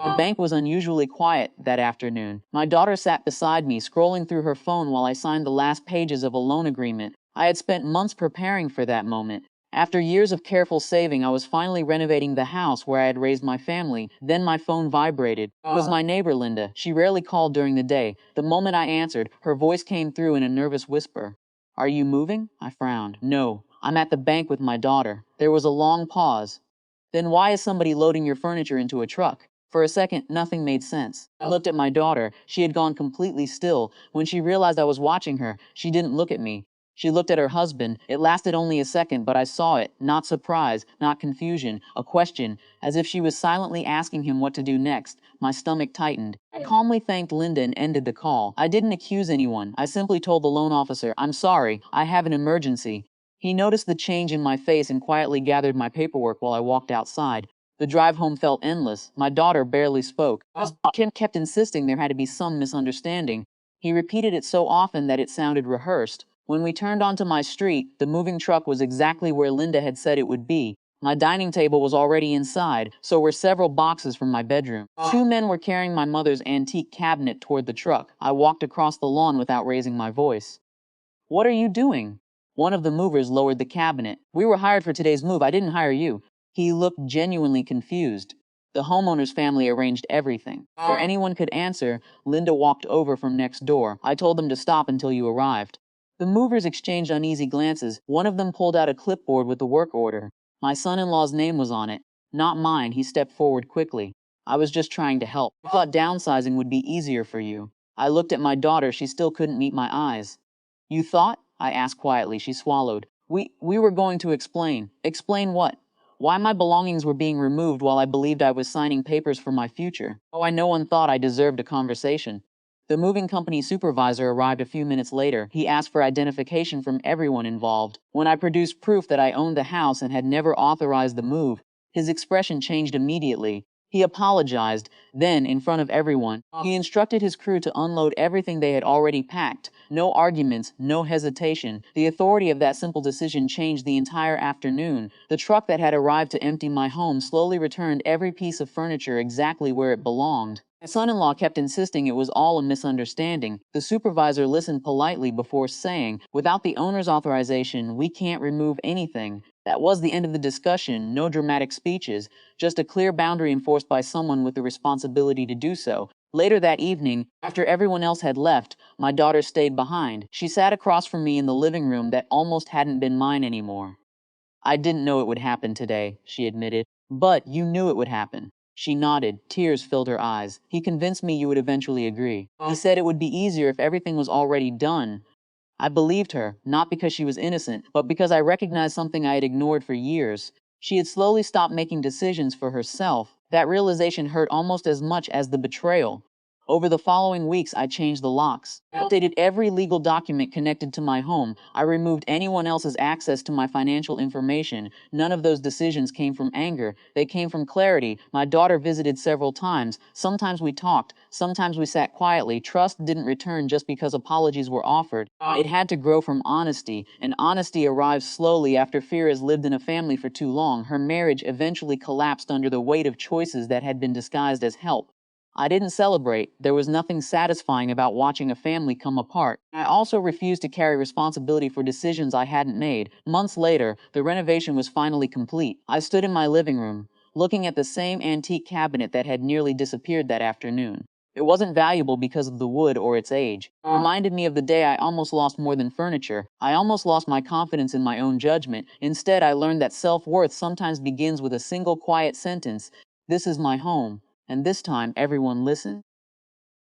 The bank was unusually quiet that afternoon. My daughter sat beside me, scrolling through her phone while I signed the last pages of a loan agreement. I had spent months preparing for that moment. After years of careful saving, I was finally renovating the house where I had raised my family. Then my phone vibrated. It was my neighbor, Linda. She rarely called during the day. The moment I answered, her voice came through in a nervous whisper. "Are you moving?" I frowned. "No, I'm at the bank with my daughter." There was a long pause. "Then why is somebody loading your furniture into a truck?" For a second, nothing made sense. I looked at my daughter. She had gone completely still. When she realized I was watching her, she didn't look at me. She looked at her husband. It lasted only a second, but I saw it. Not surprise, not confusion, a question, as if she was silently asking him what to do next. My stomach tightened. I calmly thanked Linda and ended the call. I didn't accuse anyone. I simply told the loan officer, "I'm sorry, I have an emergency." He noticed the change in my face and quietly gathered my paperwork while I walked outside. The drive home felt endless. My daughter barely spoke. Kim kept insisting there had to be some misunderstanding. He repeated it so often that it sounded rehearsed. When we turned onto my street, the moving truck was exactly where Linda had said it would be. My dining table was already inside, so were several boxes from my bedroom. Two men were carrying my mother's antique cabinet toward the truck. I walked across the lawn without raising my voice. "What are you doing?" One of the movers lowered the cabinet. "We were hired for today's move. I didn't hire you." He looked genuinely confused. The homeowner's family arranged everything. Before anyone could answer, Linda walked over from next door. "I told them to stop until you arrived." The movers exchanged uneasy glances. One of them pulled out a clipboard with the work order. My son-in-law's name was on it. Not mine. He stepped forward quickly. "I was just trying to help. I thought downsizing would be easier for you." I looked at my daughter. She still couldn't meet my eyes. "You thought?" I asked quietly. She swallowed. We were going to explain." "Explain what?" "Why my belongings were being removed while I believed I was signing papers for my future. Oh, no one thought I deserved a conversation." The moving company supervisor arrived a few minutes later. He asked for identification from everyone involved. When I produced proof that I owned the house and had never authorized the move, his expression changed immediately. He apologized. Then, in front of everyone, he instructed his crew to unload everything they had already packed. No arguments, no hesitation. The authority of that simple decision changed the entire afternoon. The truck that had arrived to empty my home slowly returned every piece of furniture exactly where it belonged. My son-in-law kept insisting it was all a misunderstanding. The supervisor listened politely before saying, "Without the owner's authorization, we can't remove anything." That was the end of the discussion. No dramatic speeches, just a clear boundary enforced by someone with the responsibility to do so. Later that evening, after everyone else had left, my daughter stayed behind. She sat across from me in the living room that almost hadn't been mine anymore. "I didn't know it would happen today," she admitted. "But you knew it would happen." She nodded. Tears filled her eyes. "He convinced me you would eventually agree. He said it would be easier if everything was already done." I believed her, not because she was innocent, but because I recognized something I had ignored for years. She had slowly stopped making decisions for herself. That realization hurt almost as much as the betrayal. Over the following weeks, I changed the locks. I updated every legal document connected to my home. I removed anyone else's access to my financial information. None of those decisions came from anger. They came from clarity. My daughter visited several times. Sometimes we talked. Sometimes we sat quietly. Trust didn't return just because apologies were offered. It had to grow from honesty, and honesty arrives slowly after fear has lived in a family for too long. Her marriage eventually collapsed under the weight of choices that had been disguised as help. I didn't celebrate. There was nothing satisfying about watching a family come apart. I also refused to carry responsibility for decisions I hadn't made. Months later, the renovation was finally complete. I stood in my living room, looking at the same antique cabinet that had nearly disappeared that afternoon. It wasn't valuable because of the wood or its age. It reminded me of the day I almost lost more than furniture. I almost lost my confidence in my own judgment. Instead, I learned that self-worth sometimes begins with a single quiet sentence: "This is my home." And this time, everyone listened.